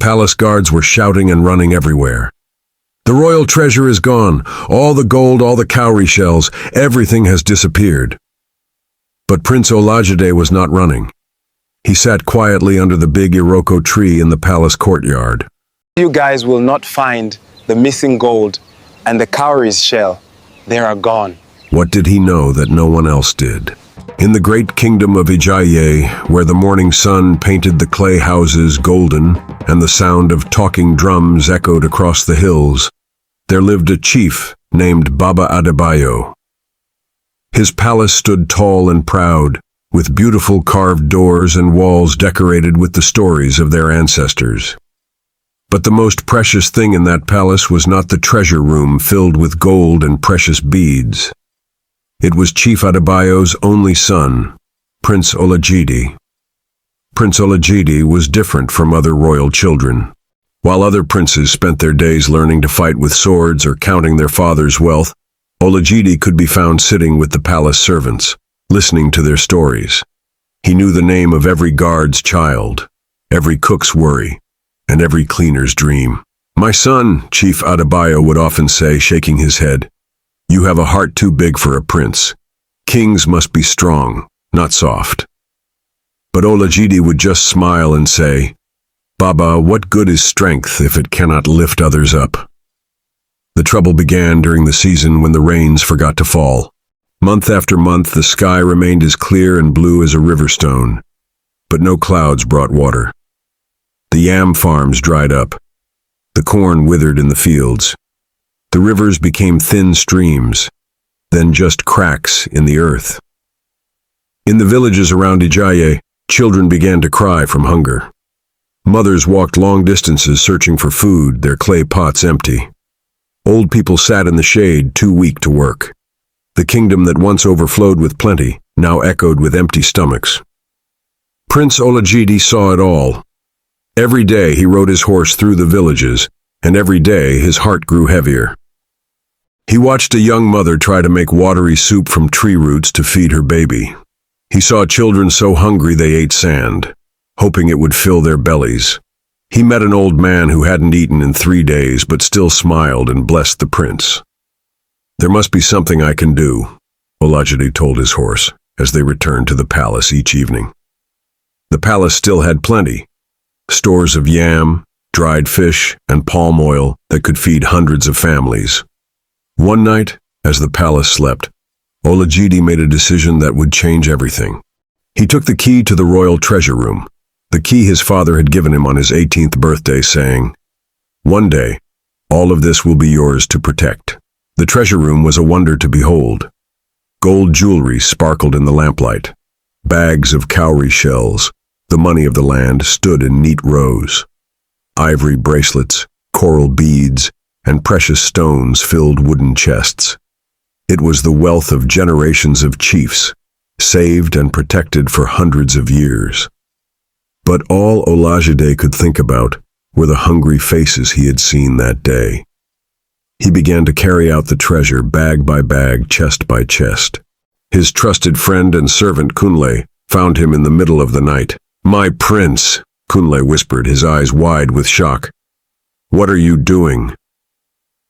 palace guards were shouting and running everywhere. "The royal treasure is gone. All the gold, all the cowrie shells, everything has disappeared." But Prince Olajide was not running. He sat quietly under the big Iroko tree in the palace courtyard. You guys will not find the missing gold and the cowries shell. They are gone. What did he know that no one else did? In the great kingdom of Ijaye, where the morning sun painted the clay houses golden and the sound of talking drums echoed across the hills, there lived a chief named Baba Adebayo. His palace stood tall and proud, with beautiful carved doors and walls decorated with the stories of their ancestors. But the most precious thing in that palace was not the treasure room filled with gold and precious beads. It was Chief Adebayo's only son, Prince Olajide. Prince Olajide was different from other royal children. While other princes spent their days learning to fight with swords or counting their father's wealth, Olajide could be found sitting with the palace servants, listening to their stories. He knew the name of every guard's child, every cook's worry, and every cleaner's dream. "My son," Chief Adebayo would often say, shaking his head, "you have a heart too big for a prince. Kings must be strong, not soft." But Olajide would just smile and say, "Baba, what good is strength if it cannot lift others up?" The trouble began during the season when the rains forgot to fall. Month after month, the sky remained as clear and blue as a river stone, but no clouds brought water. The yam farms dried up. The corn withered in the fields. The rivers became thin streams, then just cracks in the earth. In the villages around Ijaye, children began to cry from hunger. Mothers walked long distances searching for food, their clay pots empty. Old people sat in the shade, too weak to work. The kingdom that once overflowed with plenty now echoed with empty stomachs. Prince Olajide saw it all. Every day he rode his horse through the villages, and every day his heart grew heavier. He watched a young mother try to make watery soup from tree roots to feed her baby. He saw children so hungry they ate sand, hoping it would fill their bellies. He met an old man who hadn't eaten in 3 days but still smiled and blessed the prince. "There must be something I can do," Olajide told his horse as they returned to the palace each evening. The palace still had plenty. Stores of yam, dried fish, and palm oil that could feed hundreds of families. One night, as the palace slept, Olajide made a decision that would change everything. He took the key to the royal treasure room, the key his father had given him on his 18th birthday, saying, "One day, all of this will be yours to protect." The treasure room was a wonder to behold. Gold jewelry sparkled in the lamplight. Bags of cowrie shells, the money of the land, stood in neat rows. Ivory bracelets, coral beads, and precious stones filled wooden chests. It was the wealth of generations of chiefs, saved and protected for hundreds of years. But all Olajide could think about were the hungry faces he had seen that day. He began to carry out the treasure bag by bag, chest by chest. His trusted friend and servant Kunle found him in the middle of the night. "My prince," Kunle whispered, his eyes wide with shock. "What are you doing?"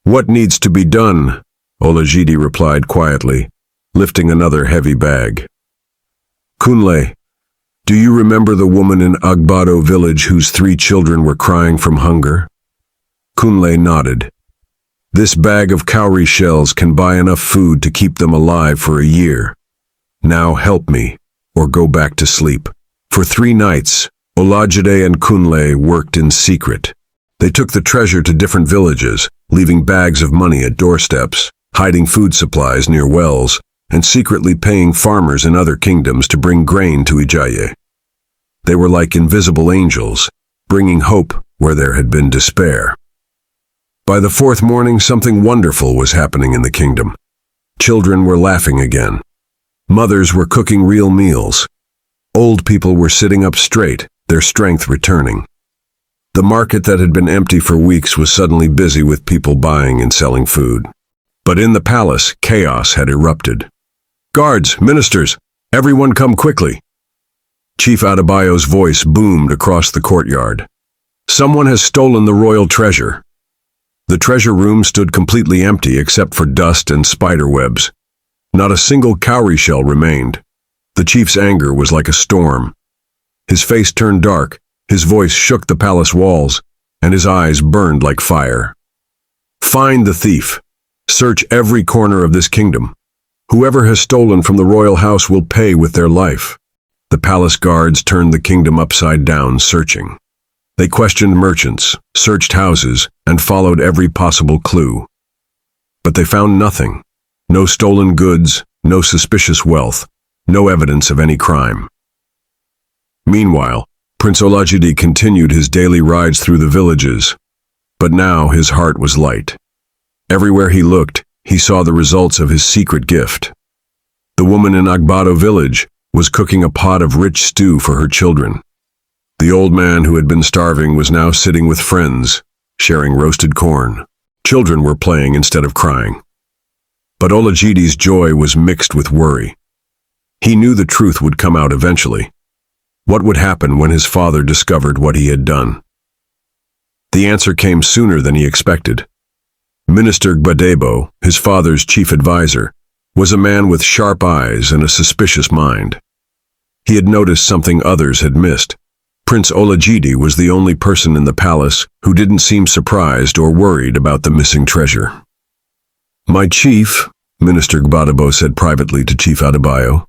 "What needs to be done?" Olajide replied quietly, lifting another heavy bag. "Kunle, do you remember the woman in Agbado village whose 3 children were crying from hunger?" Kunle nodded. "This bag of cowrie shells can buy enough food to keep them alive for a year. Now help me, or go back to sleep." For 3 nights, Olajide and Kunle worked in secret. They took the treasure to different villages, leaving bags of money at doorsteps, hiding food supplies near wells, and secretly paying farmers in other kingdoms to bring grain to Ijaye. They were like invisible angels, bringing hope where there had been despair. By the 4th morning, something wonderful was happening in the kingdom. Children were laughing again. Mothers were cooking real meals. Old people were sitting up straight, their strength returning. The market that had been empty for weeks was suddenly busy with people buying and selling food. But in the palace, chaos had erupted. "Guards, ministers, everyone come quickly!" Chief Adebayo's voice boomed across the courtyard. Someone has stolen the royal treasure. The treasure room stood completely empty except for dust and spider webs. Not a single cowrie shell remained. The chief's anger was like a storm. His face turned dark, his voice shook the palace walls, and his eyes burned like fire. Find the thief. Search every corner of this kingdom. Whoever has stolen from the royal house will pay with their life. The palace guards turned the kingdom upside down, searching. They questioned merchants, searched houses, and followed every possible clue. But they found nothing. No stolen goods, no suspicious wealth, no evidence of any crime. Meanwhile, Prince Olajide continued his daily rides through the villages. But now his heart was light. Everywhere he looked, he saw the results of his secret gift. The woman in Agbado village was cooking a pot of rich stew for her children. The old man who had been starving was now sitting with friends, sharing roasted corn. Children were playing instead of crying. But Olajide's joy was mixed with worry. He knew the truth would come out eventually. What would happen when his father discovered what he had done? The answer came sooner than he expected. Minister Gbadebo, his father's chief advisor, was a man with sharp eyes and a suspicious mind. He had noticed something others had missed. Prince Olajide was the only person in the palace who didn't seem surprised or worried about the missing treasure. "My chief," Minister Gbadebo said privately to Chief Adebayo,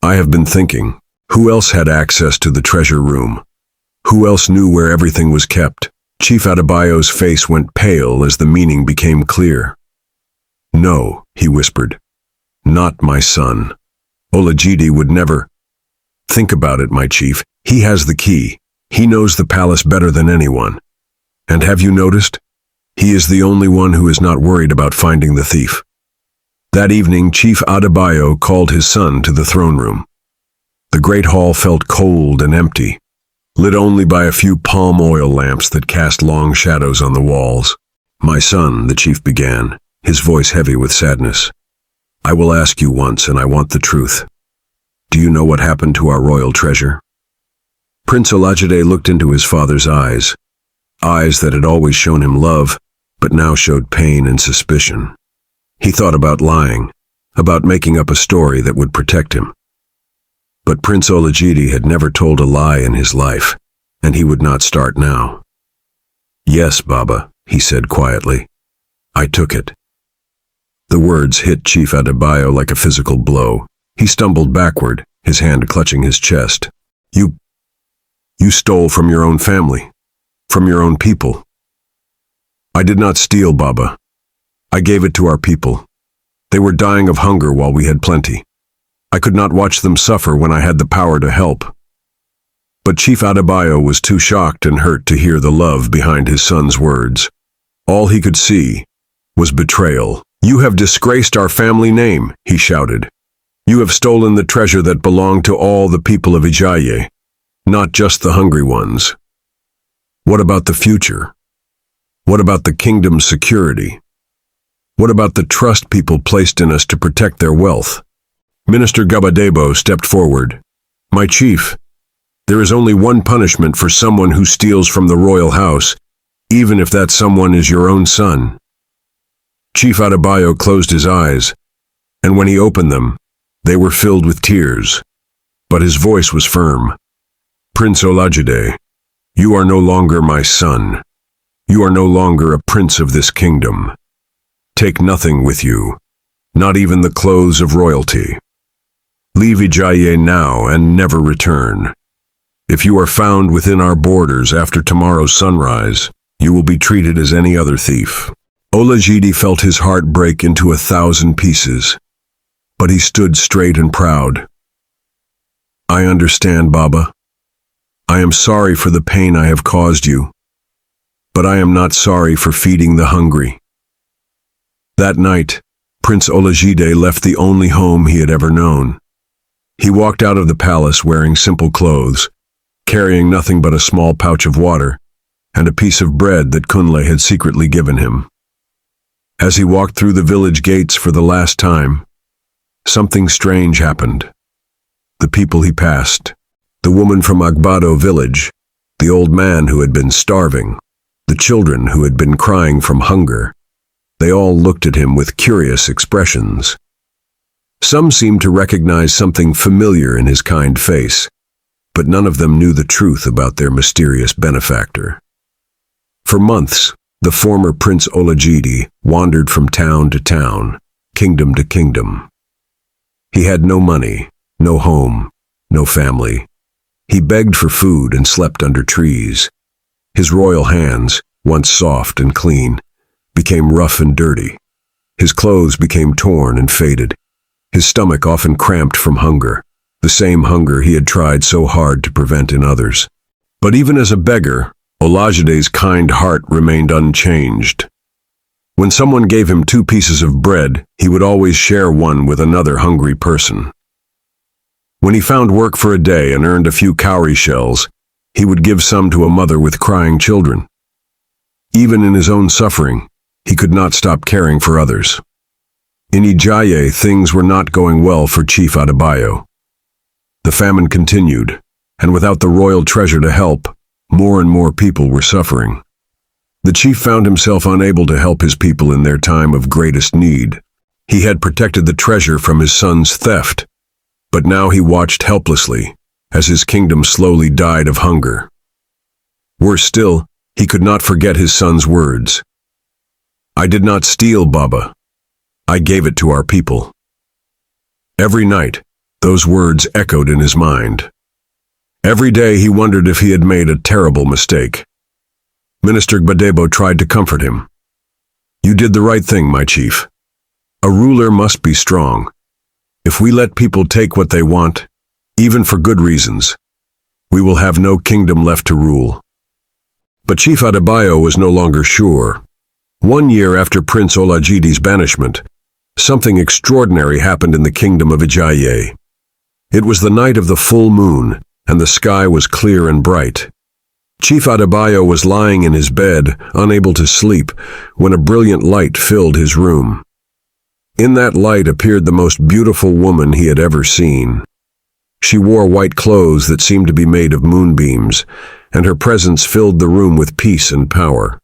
"I have been thinking, who else had access to the treasure room? Who else knew where everything was kept?" Chief Adebayo's face went pale as the meaning became clear. "No," he whispered. "Not my son. Olajide would never—" "Think about it, my chief. He has the key. He knows the palace better than anyone. And have you noticed? He is the only one who is not worried about finding the thief." That evening, Chief Adebayo called his son to the throne room. The great hall felt cold and empty, lit only by a few palm oil lamps that cast long shadows on the walls. "My son," the chief began, his voice heavy with sadness, "I will ask you once, and I want the truth. Do you know what happened to our royal treasure?" Prince Olajide looked into his father's eyes that had always shown him love, but now showed pain and suspicion. He thought about lying, about making up a story that would protect him. But Prince Olajide had never told a lie in his life, and he would not start now. "Yes, Baba," he said quietly. "I took it." The words hit Chief Adebayo like a physical blow. He stumbled backward, his hand clutching his chest. You stole from your own family, from your own people." "I did not steal, Baba. I gave it to our people. They were dying of hunger while we had plenty. I could not watch them suffer when I had the power to help." But Chief Adebayo was too shocked and hurt to hear the love behind his son's words. All he could see was betrayal. "You have disgraced our family name," he shouted. "You have stolen the treasure that belonged to all the people of Ijaye, not just the hungry ones. What about the future? What about the kingdom's security? What about the trust people placed in us to protect their wealth?" Minister Gbadebo stepped forward. "My chief, there is only one punishment for someone who steals from the royal house, even if that someone is your own son." Chief Adebayo closed his eyes, and when he opened them, they were filled with tears. But his voice was firm. "Prince Olajide, you are no longer my son. You are no longer a prince of this kingdom. Take nothing with you, not even the clothes of royalty. Leave Ijaye now and never return. If you are found within our borders after tomorrow's sunrise, you will be treated as any other thief." Olajide felt his heart break into 1,000 pieces, but he stood straight and proud. "I understand, Baba. I am sorry for the pain I have caused you, but I am not sorry for feeding the hungry." That night, Prince Olajide left the only home he had ever known. He walked out of the palace wearing simple clothes, carrying nothing but a small pouch of water and a piece of bread that Kunle had secretly given him. As he walked through the village gates for the last time, something strange happened. The people he passed, the woman from Agbado village, the old man who had been starving, the children who had been crying from hunger. They all looked at him with curious expressions. Some seemed to recognize something familiar in his kind face, but none of them knew the truth about their mysterious benefactor. For months, the former Prince Olajide wandered from town to town, kingdom to kingdom. He had no money, no home, no family. He begged for food and slept under trees. His royal hands, once soft and clean, became rough and dirty. His clothes became torn and faded. His stomach often cramped from hunger, the same hunger he had tried so hard to prevent in others. But even as a beggar, Olajide's kind heart remained unchanged. When someone gave him 2 pieces of bread, he would always share one with another hungry person. When he found work for a day and earned a few cowrie shells, he would give some to a mother with crying children. Even in his own suffering, he could not stop caring for others. In Ijaye, things were not going well for Chief Adebayo. The famine continued, and without the royal treasure to help, more and more people were suffering. The chief found himself unable to help his people in their time of greatest need. He had protected the treasure from his son's theft, but now he watched helplessly as his kingdom slowly died of hunger. Worse still, he could not forget his son's words. "I did not steal, Baba. I gave it to our people." Every night, those words echoed in his mind. Every day he wondered if he had made a terrible mistake. Minister Gbadebo tried to comfort him. "You did the right thing, my chief. A ruler must be strong. If we let people take what they want, even for good reasons, we will have no kingdom left to rule." But Chief Adebayo was no longer sure. 1 year after Prince Olajide's banishment, something extraordinary happened in the kingdom of Ijaye. It was the night of the full moon, and the sky was clear and bright. Chief Adebayo was lying in his bed, unable to sleep, when a brilliant light filled his room. In that light appeared the most beautiful woman he had ever seen. She wore white clothes that seemed to be made of moonbeams, and her presence filled the room with peace and power.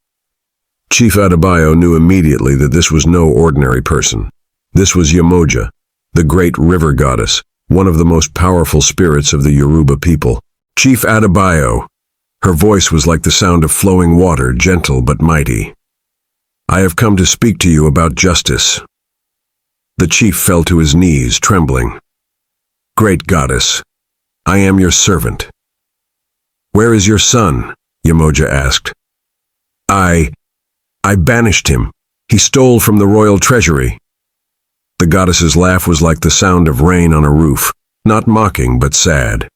Chief Adebayo knew immediately that this was no ordinary person. This was Yemoja, the great river goddess, one of the most powerful spirits of the Yoruba people. "Chief Adebayo." Her voice was like the sound of flowing water, gentle but mighty. "I have come to speak to you about justice." The chief fell to his knees, trembling. "Great goddess, I am your servant." "Where is your son?" Yemoja asked. I banished him. He stole from the royal treasury." The goddess's laugh was like the sound of rain on a roof, not mocking but sad.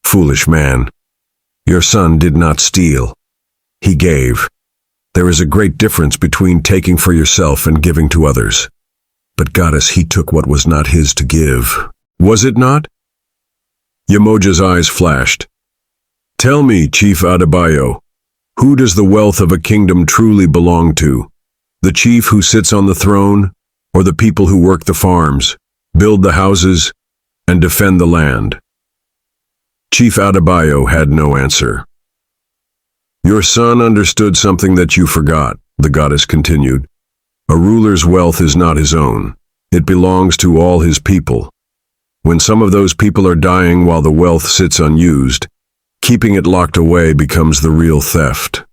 "Foolish man, your son did not steal. He gave. There is a great difference between taking for yourself and giving to others. But goddess, he took what was not his to give. Was it not?" Yemoja's eyes flashed. "Tell me, Chief Adebayo, who does the wealth of a kingdom truly belong to? The chief who sits on the throne, or the people who work the farms, build the houses, and defend the land?" Chief Adebayo had no answer. "Your son understood something that you forgot," the goddess continued. "A ruler's wealth is not his own. It belongs to all his people. When some of those people are dying while the wealth sits unused, keeping it locked away becomes the real theft."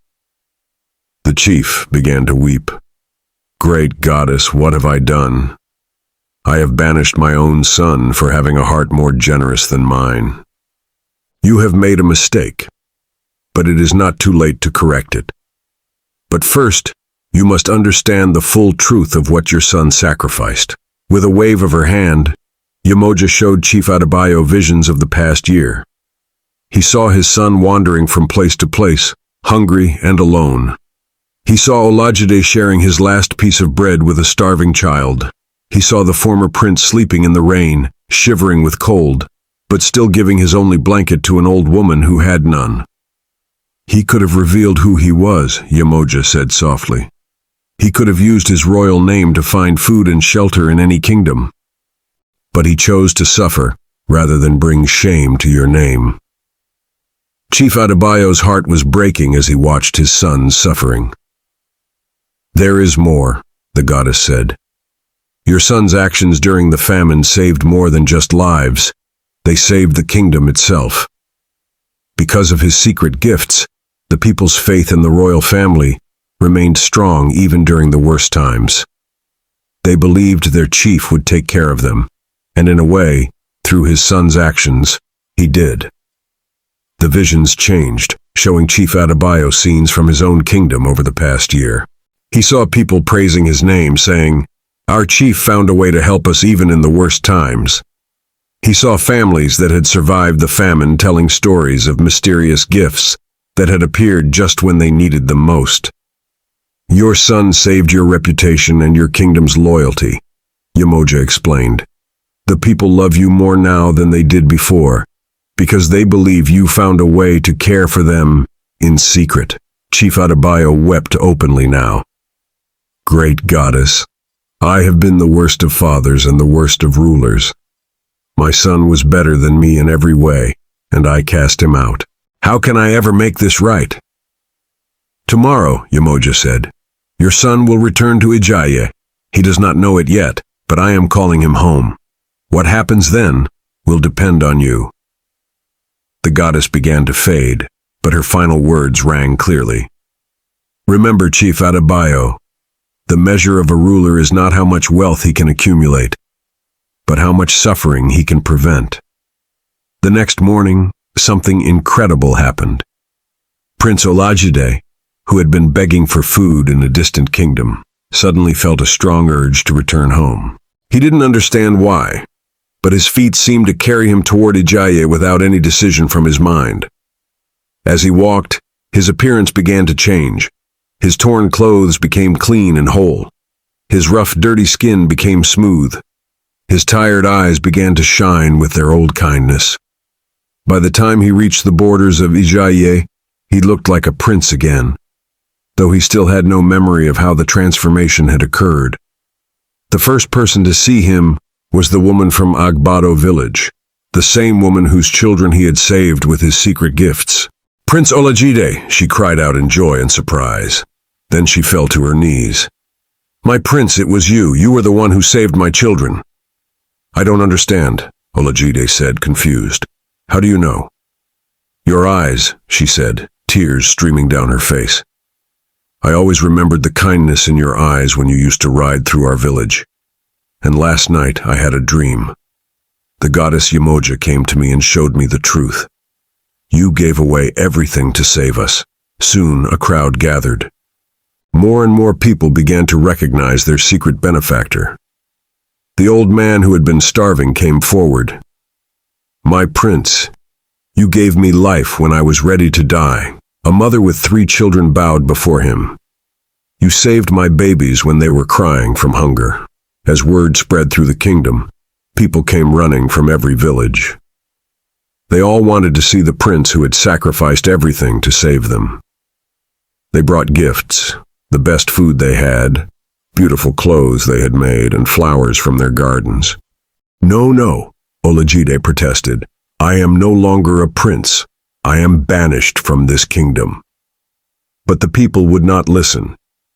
The chief began to weep. "Great goddess, what have I done? I have banished my own son for having a heart more generous than mine. You have made a mistake, but it is not too late to correct it. But first, you must understand the full truth of what your son sacrificed." With a wave of her hand, Yemoja showed Chief Adebayo visions of the past year. He saw his son wandering from place to place, hungry and alone. He saw Olajide sharing his last piece of bread with a starving child. He saw the former prince sleeping in the rain, shivering with cold, but still giving his only blanket to an old woman who had none. "He could have revealed who he was," Yemoja said softly. "He could have used his royal name to find food and shelter in any kingdom. But he chose to suffer rather than bring shame to your name." Chief Adebayo's heart was breaking as he watched his sons suffering. "There is more," the goddess said. "Your son's actions during the famine saved more than just lives. They saved the kingdom itself. Because of his secret gifts, the people's faith in the royal family remained strong even during the worst times. They believed their chief would take care of them, and in a way, through his son's actions, he did." The visions changed, showing Chief Adebayo scenes from his own kingdom over the past year. He saw people praising his name, saying, "Our chief found a way to help us even in the worst times." He saw families that had survived the famine telling stories of mysterious gifts that had appeared just when they needed them most. "Your son saved your reputation and your kingdom's loyalty," Yemoja explained. "The people love you more now than they did before, because they believe you found a way to care for them in secret." Chief Adebayo wept openly now. "Great goddess, I have been the worst of fathers and the worst of rulers. My son was better than me in every way, and I cast him out. How can I ever make this right?" "Tomorrow," Yemoja said, "your son will return to Ijaye. He does not know it yet, but I am calling him home. What happens then will depend on you." The goddess began to fade, but her final words rang clearly. "Remember, Chief Adebayo, the measure of a ruler is not how much wealth he can accumulate, but how much suffering he can prevent." The next morning, something incredible happened. Prince Olajide, who had been begging for food in a distant kingdom, suddenly felt a strong urge to return home. He didn't understand why, but his feet seemed to carry him toward Ijaye without any decision from his mind. As he walked, his appearance began to change. His torn clothes became clean and whole. His rough, dirty skin became smooth. His tired eyes began to shine with their old kindness. By the time he reached the borders of Ijaye, he looked like a prince again, though he still had no memory of how the transformation had occurred. The first person to see him was the woman from Agbado village, the same woman whose children he had saved with his secret gifts. "Prince Olajide," she cried out in joy and surprise. Then she fell to her knees. "My prince, it was you. You were the one who saved my children." "I don't understand," Olajide said, confused. "How do you know?" "Your eyes," she said, tears streaming down her face. "I always remembered the kindness in your eyes when you used to ride through our village. And last night I had a dream. The goddess Yemoja came to me and showed me the truth. You gave away everything to save us." Soon a crowd gathered. More and more people began to recognize their secret benefactor. The old man who had been starving came forward. "My prince, you gave me life when I was ready to die." A mother with 3 children bowed before him. "You saved my babies when they were crying from hunger." As word spread through the kingdom, people came running from every village. They all wanted to see the prince who had sacrificed everything to save them. They brought gifts, the best food they had, beautiful clothes they had made, and flowers from their gardens. "No, no," Olajide protested. "I am no longer a prince. I am banished from this kingdom." But the people would not listen.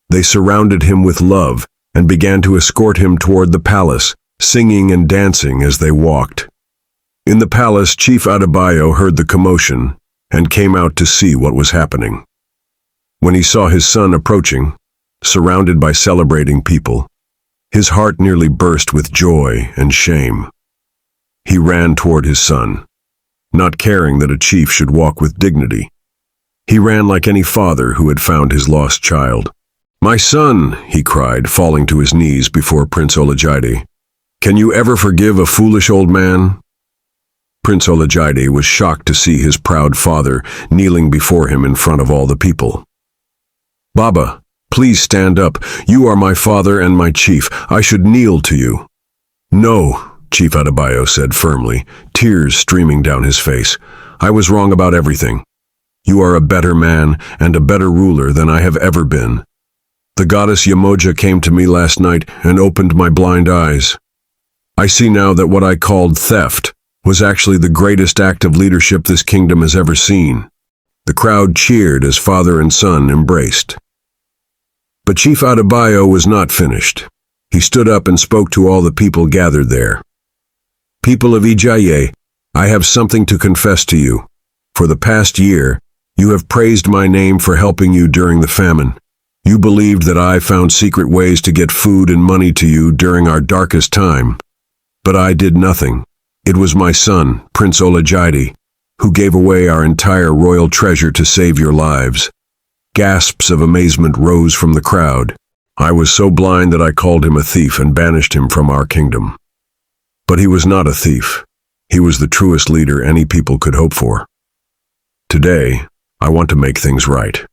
They surrounded him with love and began to escort him toward the palace, singing and dancing as they walked. In the palace, Chief Adebayo heard the commotion and came out to see what was happening. When he saw his son approaching, surrounded by celebrating people, his heart nearly burst with joy and shame. He ran toward his son, not caring that a chief should walk with dignity. He ran like any father who had found his lost child. "My son," he cried, falling to his knees before Prince Olajide. "Can you ever forgive a foolish old man?" Prince Olajide was shocked to see his proud father kneeling before him in front of all the people. "Baba, please stand up. You are my father and my chief. I should kneel to you." "No," Chief Adebayo said firmly, tears streaming down his face. "I was wrong about everything. You are a better man and a better ruler than I have ever been. The goddess Yemoja came to me last night and opened my blind eyes. I see now that what I called theft was actually the greatest act of leadership this kingdom has ever seen." The crowd cheered as father and son embraced. But Chief Adebayo was not finished. He stood up and spoke to all the people gathered there. People of Ijaye, I have something to confess to you. For the past year, you have praised my name for helping you during the famine. You believed that I found secret ways to get food and money to you during our darkest time. But I did nothing. It was my son, Prince Olajide, who gave away our entire royal treasure to save your lives. Gasps of amazement rose from the crowd. I was so blind that I called him a thief and banished him from our kingdom. But he was not a thief. He was the truest leader any people could hope for. Today, I want to make things right.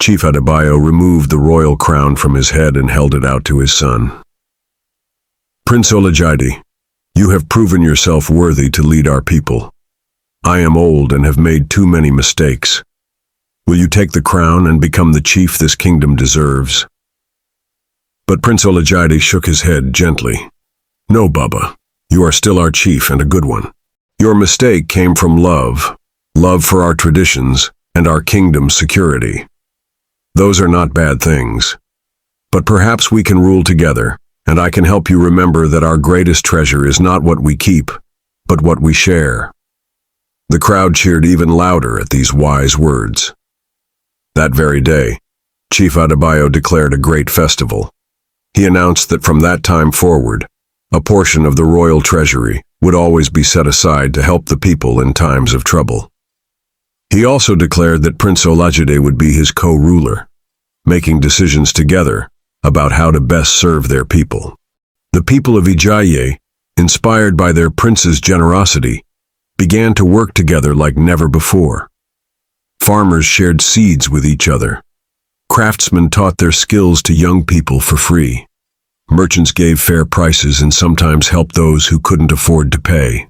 Chief Adebayo removed the royal crown from his head and held it out to his son. Prince Olajide, you have proven yourself worthy to lead our people. I am old and have made too many mistakes. Will you take the crown and become the chief this kingdom deserves? But Prince Olajide shook his head gently. No, Baba, you are still our chief and a good one. Your mistake came from love for our traditions and our kingdom's security. Those are not bad things. But perhaps we can rule together, and I can help you remember that our greatest treasure is not what we keep, but what we share. The crowd cheered even louder at these wise words. That very day, Chief Adebayo declared a great festival. He announced that from that time forward, a portion of the royal treasury would always be set aside to help the people in times of trouble. He also declared that Prince Olajide would be his co-ruler, making decisions together about how to best serve their people. The people of Ijaye, inspired by their prince's generosity, began to work together like never before. Farmers shared seeds with each other. Craftsmen taught their skills to young people for free. Merchants gave fair prices and sometimes helped those who couldn't afford to pay.